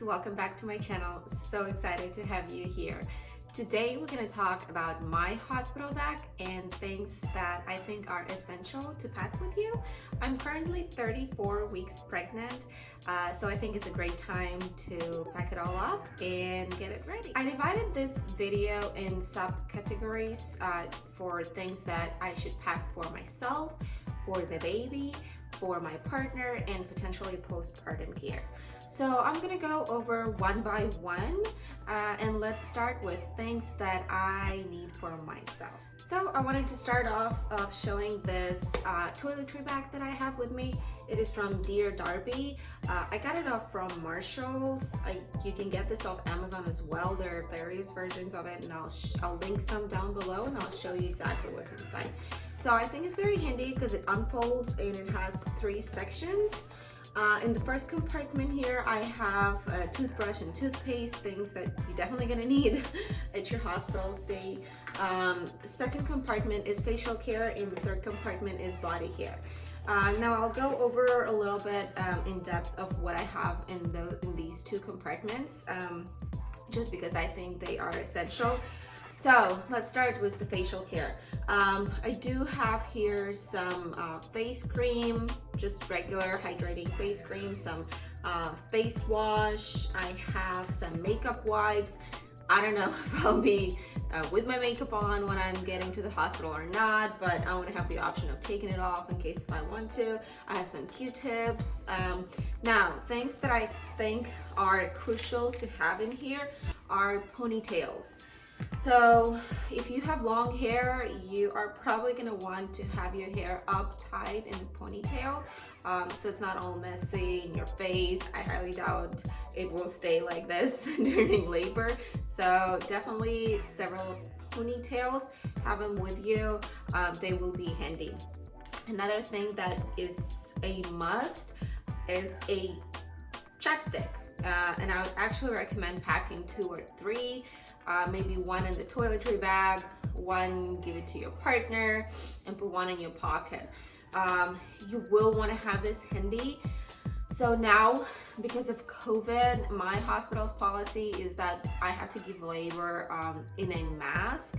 welcome back to my channel. So excited to have you here. Today we're going to talk about my hospital bag and things that I think are essential to pack with you. I'm currently 34 weeks pregnant, so I think it's a great time to pack it all up and get it ready. I divided this video in subcategories for things that I should pack for myself, for the baby, for my partner, and potentially postpartum care. So I'm gonna go over one by one and let's start with things that I need for myself. So I wanted to start off of showing this toiletry bag that I have with me. It is from Dear Darby. I got it off from Marshalls. You can get this off Amazon as well. There are various versions of it, and I'll link some down below and I'll show you exactly what's inside. So I think it's very handy because it unfolds and it has 3 sections. In the first compartment here, I have a toothbrush and toothpaste, things that you're definitely gonna need at your hospital stay. The second compartment is facial care, and the third compartment is body care. Now I'll go over a little bit in depth of what I have in these 2 compartments, just because I think they are essential. So let's start with the facial care. I do have here some face cream, just regular hydrating face cream, some face wash. I have some makeup wipes. I don't know if I'll be with my makeup on when I'm getting to the hospital or not, but I want to have the option of taking it off in case if I want to. I have some Q-tips. Now, things that I think are crucial to have in here are ponytails. So if you have long hair, you are probably going to want to have your hair up tight in a ponytail, so it's not all messy in your face. I highly doubt it will stay like this during labor, so definitely several ponytails, have them with you. They will be handy. Another thing that is a must is a chapstick, and I would actually recommend packing 2 or 3. Maybe 1 in the toiletry bag, 1 give it to your partner, and put 1 in your pocket. You will want to have this handy. So now, because of COVID, my hospital's policy is that I have to give labor in a mask.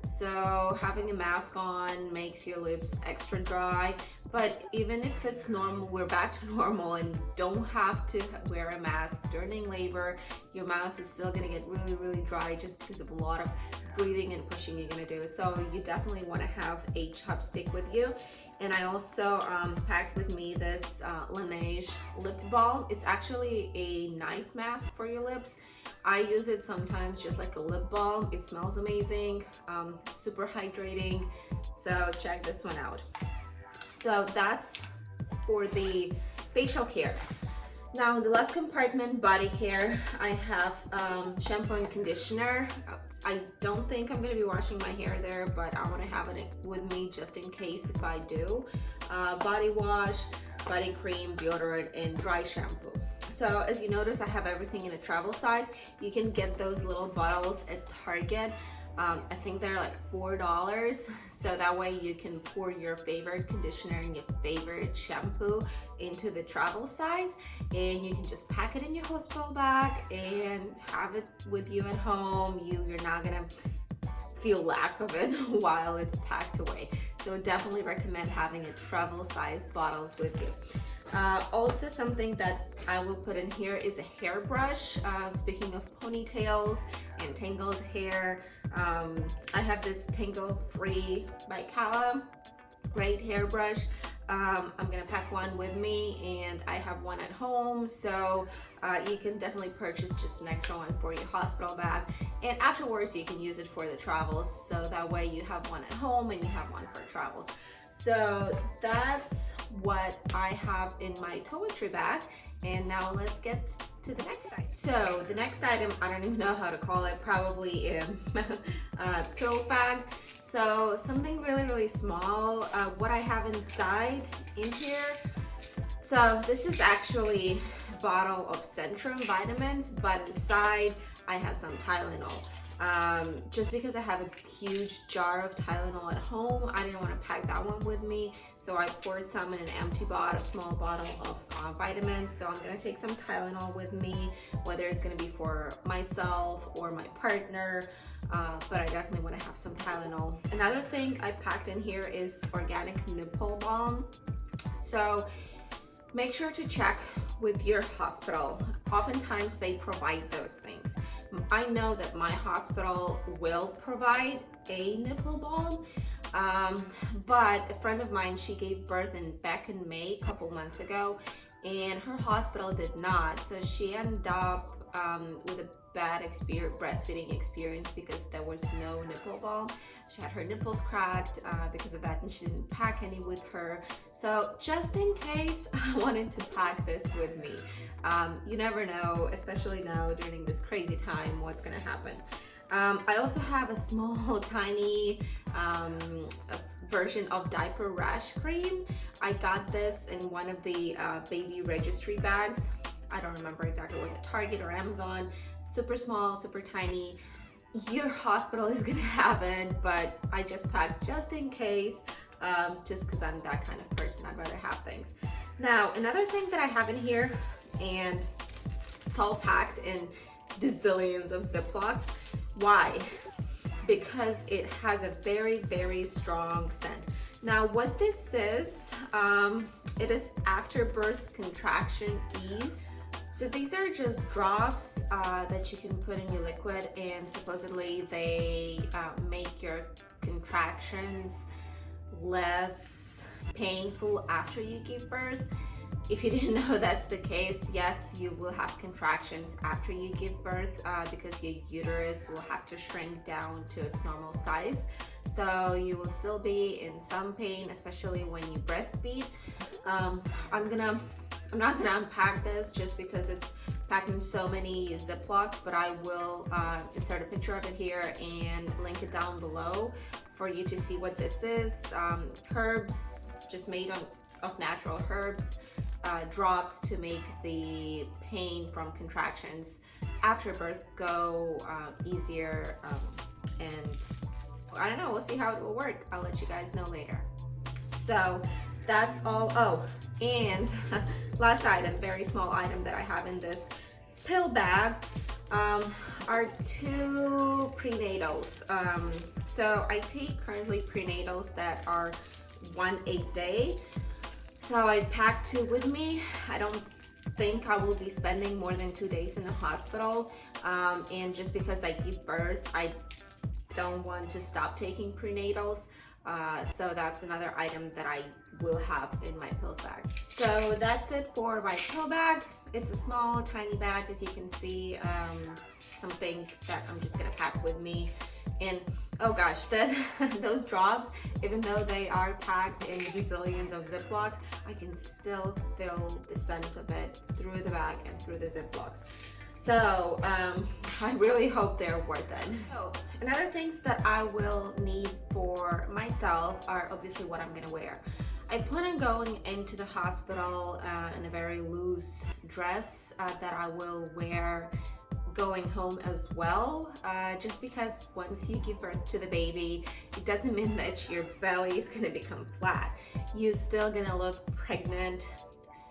So having a mask on makes your lips extra dry, but even if it's normal, we're back to normal and don't have to wear a mask during labor, your mouth is still gonna get really dry just because of a lot of breathing and pushing you're gonna do. So you definitely wanna have a chopstick with you. And I also packed with me this Laneige lip balm. It's actually a night mask for your lips. I use it sometimes just like a lip balm. It smells amazing, super hydrating. So check this one out. So that's for the facial care. Now in the last compartment, body care, I have shampoo and conditioner. I don't think I'm gonna be washing my hair there, but I wanna have it with me just in case if I do. Body wash, body cream, deodorant, and dry shampoo. So as you notice, I have everything in a travel size. You can get those little bottles at Target. I think they're like $4, so that way you can pour your favorite conditioner and your favorite shampoo into the travel size, and you can just pack it in your hospital bag and have it with you at home. You're not gonna feel lack of it while it's packed away. So definitely recommend having a travel size bottles with you. Also something that I will put in here is a hairbrush. Speaking of ponytails and tangled hair, I have this Tangle Free by Cala, great hairbrush. I'm gonna pack 1 with me, and I have 1 at home, so you can definitely purchase just an extra 1 for your hospital bag, and afterwards you can use it for the travels, so that way you have 1 at home and you have 1 for travels. So that's what I have in my toiletry bag, and now let's get to the next item. So the next item, I don't even know how to call it, probably a pills bag. So something really small. What I have inside in here, so this is actually a bottle of Centrum vitamins, but inside I have some Tylenol. just because I have a huge jar of Tylenol at home. I didn't want to pack that one with me, so I poured some in an empty bottle, a small bottle of vitamins. So I'm gonna take some Tylenol with me, whether it's gonna be for myself or my partner, but I definitely want to have some Tylenol. Another thing I packed in here is organic nipple balm. So make sure to check with your hospital. Oftentimes they provide those things. I know that my hospital will provide a nipple balm, but a friend of mine, she gave birth back in May, a couple months ago, and her hospital did not. So she ended up with a bad breastfeeding experience because there was no nipple balm. She had her nipples cracked because of that, and she didn't pack any with her. So just in case, I wanted to pack this with me. You never know, especially now during this crazy time, what's gonna happen. I also have a small tiny version of diaper rash cream. I got this in one of the baby registry bags. I don't remember exactly, was it Target or Amazon? Super small, super tiny. Your hospital is gonna have it, but I just packed just in case, just because I'm that kind of person. I'd rather have things. Now, another thing that I have in here, and it's all packed in zillions of Ziplocs. Why? Because it has a very, very strong scent. Now, what this is, it is after birth contraction ease. So these are just drops that you can put in your liquid, and supposedly they make your contractions less painful after you give birth. If you didn't know that's the case, yes, you will have contractions after you give birth because your uterus will have to shrink down to its normal size. So you will still be in some pain, especially when you breastfeed. I'm not gonna unpack this just because it's packed in so many Ziplocs, but I will insert a picture of it here and link it down below for you to see what this is. Herbs, just made of natural herbs, drops to make the pain from contractions after birth go easier, and I don't know, we'll see how it will work. I'll let you guys know later. So that's all. Oh, and last item, very small item that I have in this pill bag are 2 prenatals. So I take currently prenatals that are 1 a day. So I packed 2 with me. I don't think I will be spending more than 2 days in the hospital. And just because I give birth, I don't want to stop taking prenatals. So that's another item that I will have in my pills bag. So that's it for my pill bag. It's a small, tiny bag, as you can see, something that I'm just gonna pack with me. And oh gosh, those drops, even though they are packed in zillions of Ziplocs, I can still feel the scent of it through the bag and through the Ziplocs. So I really hope they're worth it. So another things that I will need for myself are obviously what I'm gonna wear. I plan on going into the hospital in a very loose dress that I will wear going home as well, just because once you give birth to the baby, it doesn't mean that your belly is gonna become flat. You're still gonna look pregnant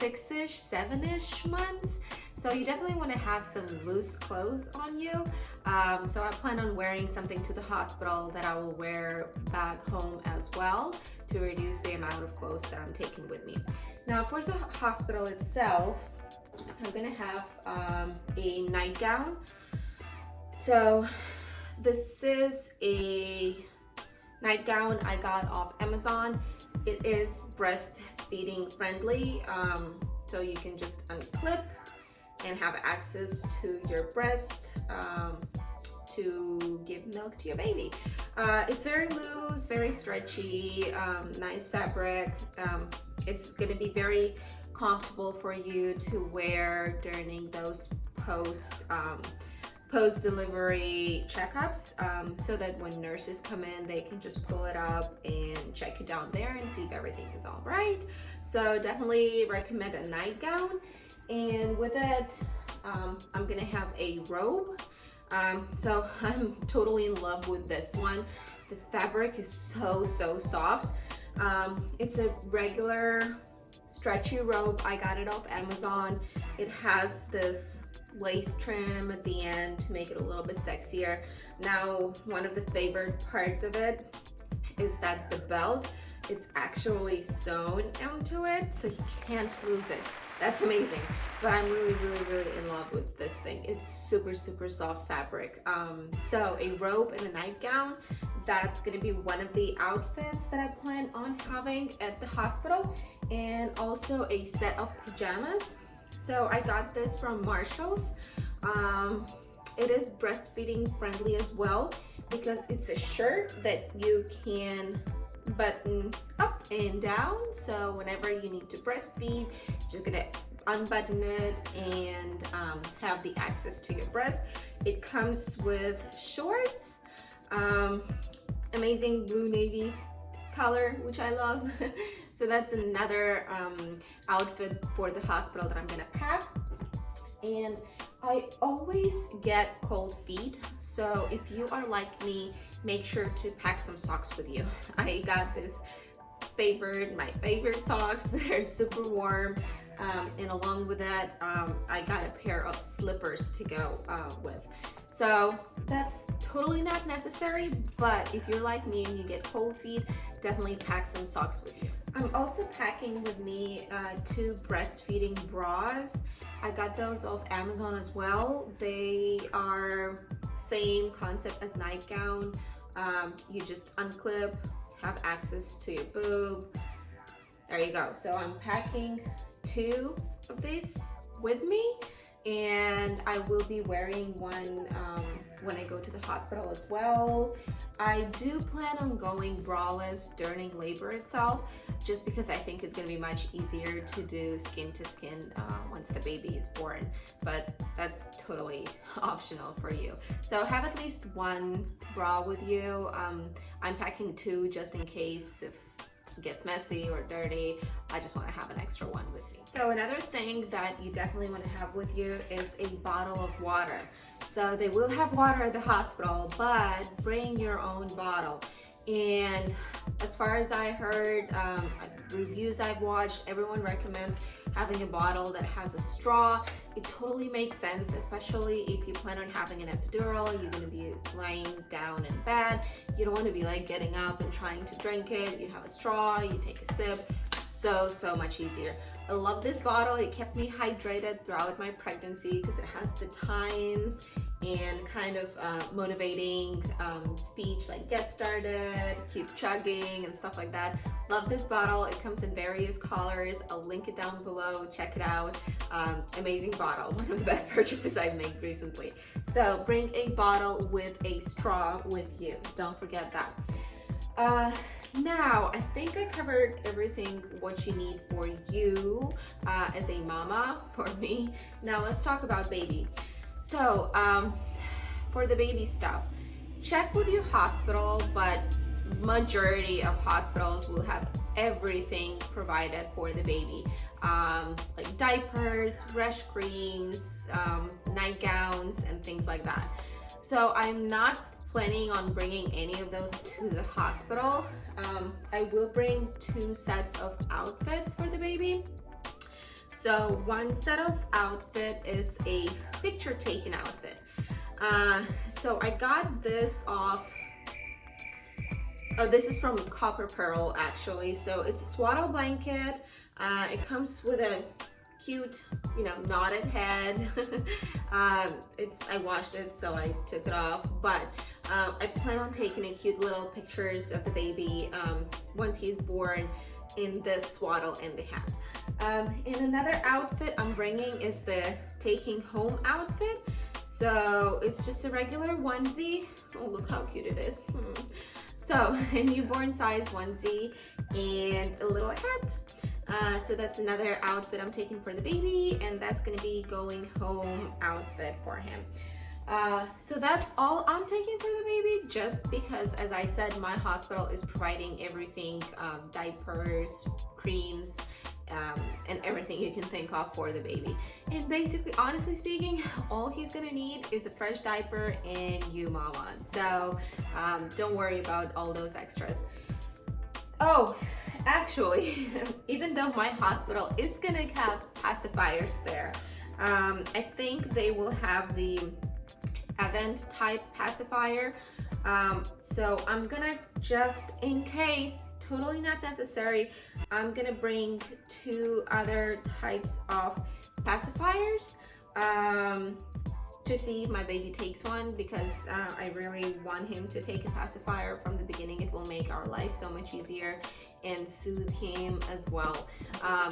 6-ish, 7-ish months. So you definitely want to have some loose clothes on you. So I plan on wearing something to the hospital that I will wear back home as well to reduce the amount of clothes that I'm taking with me. Now for the hospital itself, I'm gonna have a nightgown. So this is a nightgown I got off Amazon. It is breastfeeding friendly, so you can just unclip and have access to your breast to give milk to your baby. It's very loose, very stretchy, nice fabric. It's gonna be very comfortable for you to wear during those post-delivery checkups, so that when nurses come in, they can just pull it up and check you down there and see if everything is all right. So definitely recommend a nightgown. And with it, I'm gonna have a robe. So I'm totally in love with this one. The fabric is so soft. It's a regular stretchy robe. I got it off Amazon. It has this lace trim at the end to make it a little bit sexier. Now, one of the favorite parts of it is that the belt, it's actually sewn onto it, so you can't lose it. That's amazing. But I'm really in love with this thing. It's super soft fabric. So a robe and a nightgown, that's gonna be one of the outfits that I plan on having at the hospital, and also a set of pajamas. So I got this from Marshall's. It is breastfeeding friendly as well because it's a shirt that you can button up and down. So whenever you need to breastfeed, you're just gonna unbutton it and have the access to your breast. It comes with shorts, amazing blue navy color, which I love. So that's another outfit for the hospital that I'm gonna pack. And I always get cold feet, so if you are like me, make sure to pack some socks with you. I got this my favorite socks. They're super warm, and along with that, I got a pair of slippers to go with. So that's totally not necessary, but if you're like me and you get cold feet, definitely pack some socks with you. I'm also packing with me 2 breastfeeding bras. I got those off Amazon as well. They are same concept as nightgown. You just unclip, have access to your boob. There you go. So I'm packing 2 of these with me, and I will be wearing one when I go to the hospital as well. I do plan on going braless during labor itself, just because I think it's gonna be much easier to do skin to skin once the baby is born, but that's totally optional for you. So have at least 1 bra with you. I'm packing 2 just in case if it gets messy or dirty. I just want to have an extra one with me. So another thing that you definitely want to have with you is a bottle of water. So they will have water at the hospital, but bring your own bottle. And as far as I heard, reviews I've watched, everyone recommends having a bottle that has a straw. It totally makes sense, especially if you plan on having an epidural. You're going to be lying down in bed. You don't want to be like getting up and trying to drink it. You have a straw, you take a sip. So much easier. I love this bottle. It kept me hydrated throughout my pregnancy because it has the times and kind of motivating speech like get started, keep chugging and stuff like that. Love this bottle. It comes in various colors. I'll link it down below. Check it out. Amazing bottle. One of the best purchases I've made recently. So bring a bottle with a straw with you. Don't forget that. Now, I think I covered everything what you need for you as a mama, for me. Now let's talk about baby. So for the baby stuff, check with your hospital, but majority of hospitals will have everything provided for the baby, like diapers, rash creams, nightgowns, and things like that. So I'm not planning on bringing any of those to the hospital. I will bring 2 sets of outfits for the baby. So one set of outfit is a picture taken outfit. So I got this off, this is from Copper Pearl actually. So it's a swaddle blanket. It comes with a cute, knotted head. I washed it, so I took it off, but I plan on taking cute little pictures of the baby once he's born in this swaddle and the hat. And another outfit I'm bringing is the taking home outfit. So it's just a regular onesie. Oh, look how cute it is. So a newborn size onesie and a little hat. So that's another outfit I'm taking for the baby, and that's gonna be going home outfit for him. So that's all I'm taking for the baby, just because, as I said, my hospital is providing everything, diapers, creams, and everything you can think of for the baby. And basically, honestly speaking, all he's gonna need is a fresh diaper and you, mama. So don't worry about all those extras. Oh, actually, even though my hospital is gonna have pacifiers there, I think they will have the event type pacifier. So I'm gonna, just in case, totally not necessary, I'm gonna bring 2 other types of pacifiers to see if my baby takes one, because I really want him to take a pacifier from the beginning. It will make our life so much easier and soothe him as well.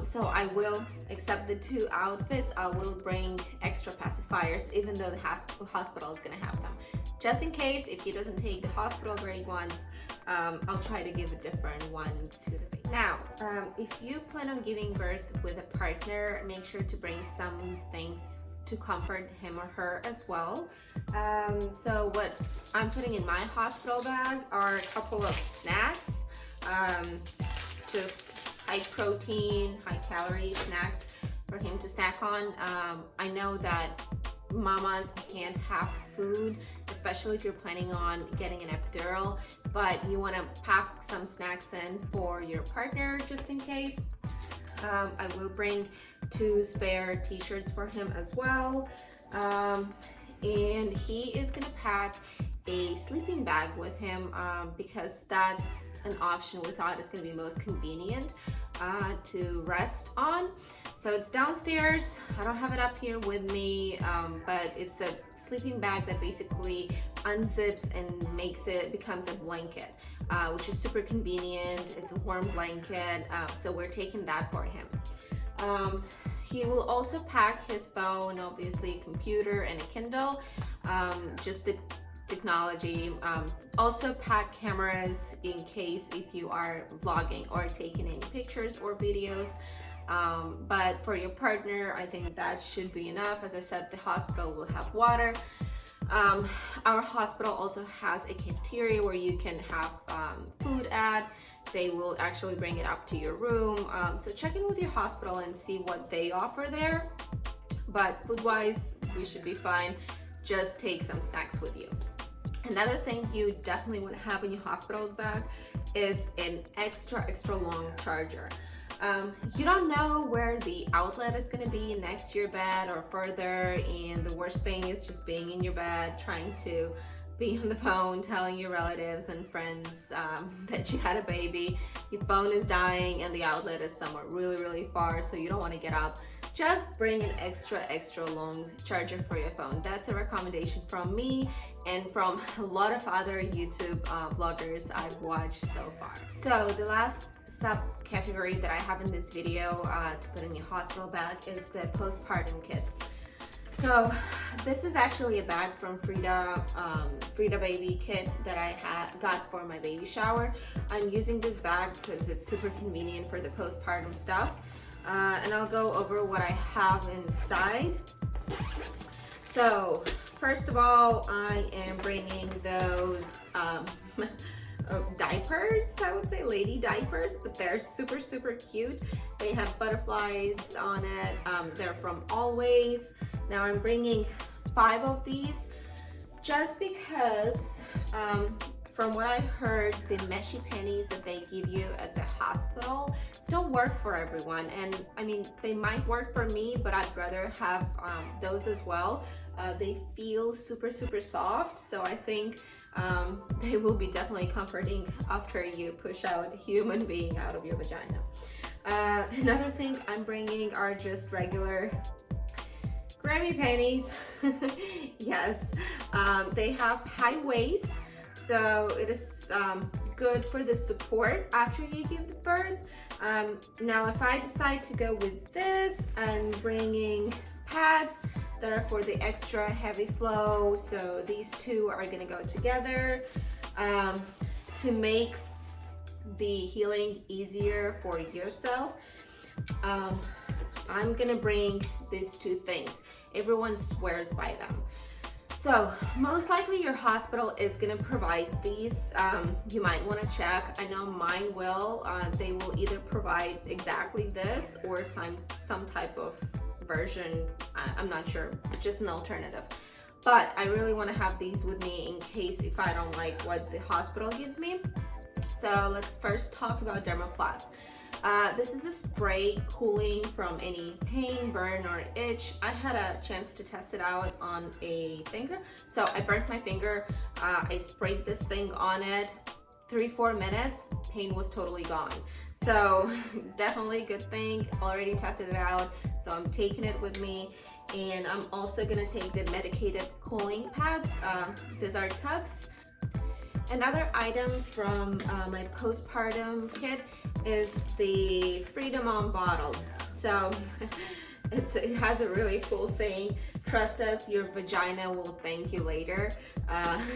So I will, except the 2 outfits, I will bring extra pacifiers, even though the hospital is gonna have them. Just in case, if he doesn't take the hospital grade ones, I'll try to give a different one to the baby. Now, if you plan on giving birth with a partner, make sure to bring some things to comfort him or her as well. So what I'm putting in my hospital bag are a couple of snacks, just high protein, high calorie snacks for him to snack on. I know that mamas can't have food, especially if you're planning on getting an epidural, but you want to pack some snacks in for your partner just in case. I will bring 2 spare t-shirts for him as well. And he is gonna pack a sleeping bag with him, because that's an option we thought is gonna be most convenient to rest on. So it's downstairs. I don't have it up here with me, but it's a sleeping bag that basically unzips and becomes a blanket, which is super convenient. It's a warm blanket, so we're taking that for him. He will also pack his phone, obviously a computer and a Kindle, just the technology. Also pack cameras in case if you are vlogging or taking any pictures or videos. But for your partner, I think that should be enough. As I said, the hospital will have water. Our hospital also has a cafeteria where you can have food at. They will actually bring it up to your room. So check in with your hospital and see what they offer there. But food-wise, we should be fine. Just take some snacks with you. Another thing you definitely want to have in your hospital's bag is an extra long charger. You don't know where the outlet is going to be next to your bed or further, and the worst thing is just being in your bed trying to be on the phone telling your relatives and friends that you had a baby, your phone is dying, and the outlet is somewhere really far, so you don't want to get up. Just bring an extra long charger for your phone. That's a recommendation from me and from a lot of other YouTube vloggers I've watched so far. So the last subcategory that I have in this video to put in your hospital bag is the postpartum kit. So this is actually a bag from Frida Baby Kit that I got for my baby shower. I'm using this bag because it's super convenient for the postpartum stuff. And I'll go over what I have inside. So first of all, I am bringing those diapers, I would say lady diapers, but they're super cute. They have butterflies on it. They're from Always. Now I'm bringing 5 of these just because from what I heard, the meshy panties that they give you at the hospital don't work for everyone. And I mean, they might work for me, but I'd rather have those as well. They feel super soft, so I think they will be definitely comforting after you push out a human being out of your vagina. Another thing I'm bringing are just regular Grammy panties. Yes, they have high waist, so it is good for the support after you give birth. Now if I decide to go with this, I'm bringing pads that are for the extra heavy flow, so these 2 are gonna go together to make the healing easier for yourself. I'm gonna bring these 2 things. Everyone swears by them. So most likely your hospital is gonna provide these. You might want to check. I know mine will. They will either provide exactly this or some type of version. I'm not sure, just an alternative. But I really want to have these with me in case if I don't like what the hospital gives me. So let's first talk about Dermoplast. This is a spray cooling from any pain, burn, or itch. I had a chance to test it out on a finger. So I burnt my finger. I sprayed this thing on it. 3-4 minutes, pain was totally gone. So definitely a good thing. Already tested it out. So I'm taking it with me. And I'm also gonna take the medicated cooling pads. These are tucks. Another item from my postpartum kit is the Freedom On bottle. So it has a really cool saying, trust us, your vagina will thank you later.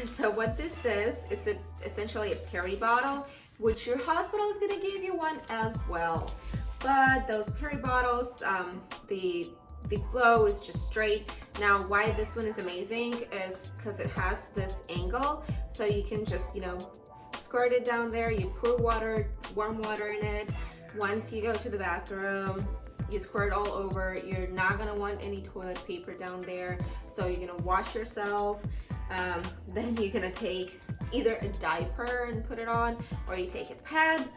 So what this is, it's essentially a peri bottle, which your hospital is gonna give you one as well. But those peri bottles, the flow is just straight. Now, why this one is amazing is because it has this angle, so you can just, squirt it down there. You pour warm water in it. Once you go to the bathroom, you squirt all over. You're not gonna want any toilet paper down there, so you're gonna wash yourself. Then you're gonna take either a diaper and put it on, or you take a pad.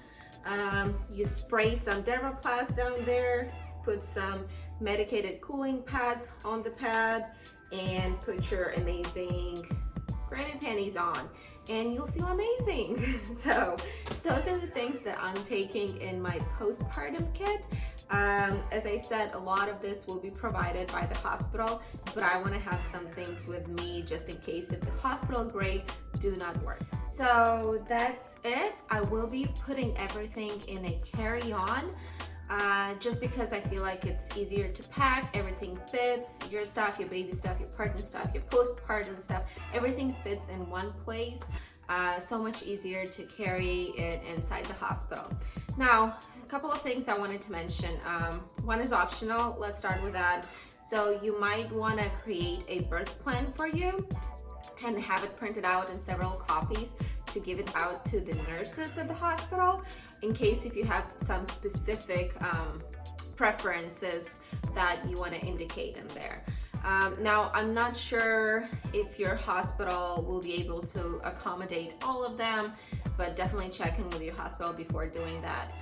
You spray some Dermoplast down there, put some medicated cooling pads on the pad, and put your amazing granny panties on, and you'll feel amazing. So those are the things that I'm taking in my postpartum kit. As I said, a lot of this will be provided by the hospital, but I want to have some things with me just in case if the hospital grade do not work. So that's it. I will be putting everything in a carry-on. Just because I feel like it's easier to pack, everything fits, your stuff, your baby stuff, your partner stuff, your postpartum stuff, everything fits in one place. So much easier to carry it inside the hospital. Now, a couple of things I wanted to mention. One is optional. Let's start with that. So you might want to create a birth plan for you and have it printed out in several copies to give it out to the nurses at the hospital in case if you have some specific preferences that you want to indicate in there. Now, I'm not sure if your hospital will be able to accommodate all of them, but definitely check in with your hospital before doing that.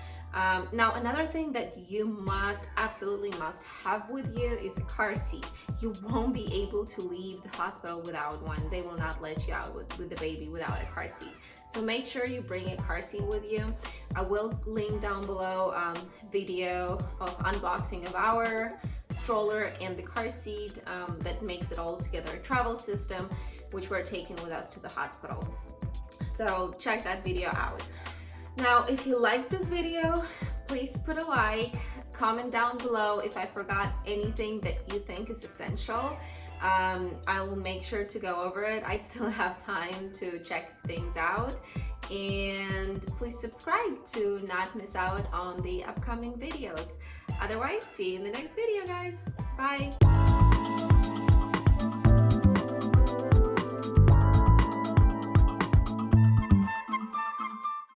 Now, another thing that you absolutely must have with you is a car seat. You won't be able to leave the hospital without one. They will not let you out with the baby without a car seat. So make sure you bring a car seat with you. I will link down below video of unboxing of our stroller and the car seat that makes it all together a travel system, which we're taking with us to the hospital. So check that video out. Now, if you like this video, please put a like, comment down below if I forgot anything that you think is essential. I will make sure to go over it. I still have time to check things out. And please subscribe to not miss out on the upcoming videos. Otherwise, see you in the next video, guys. Bye.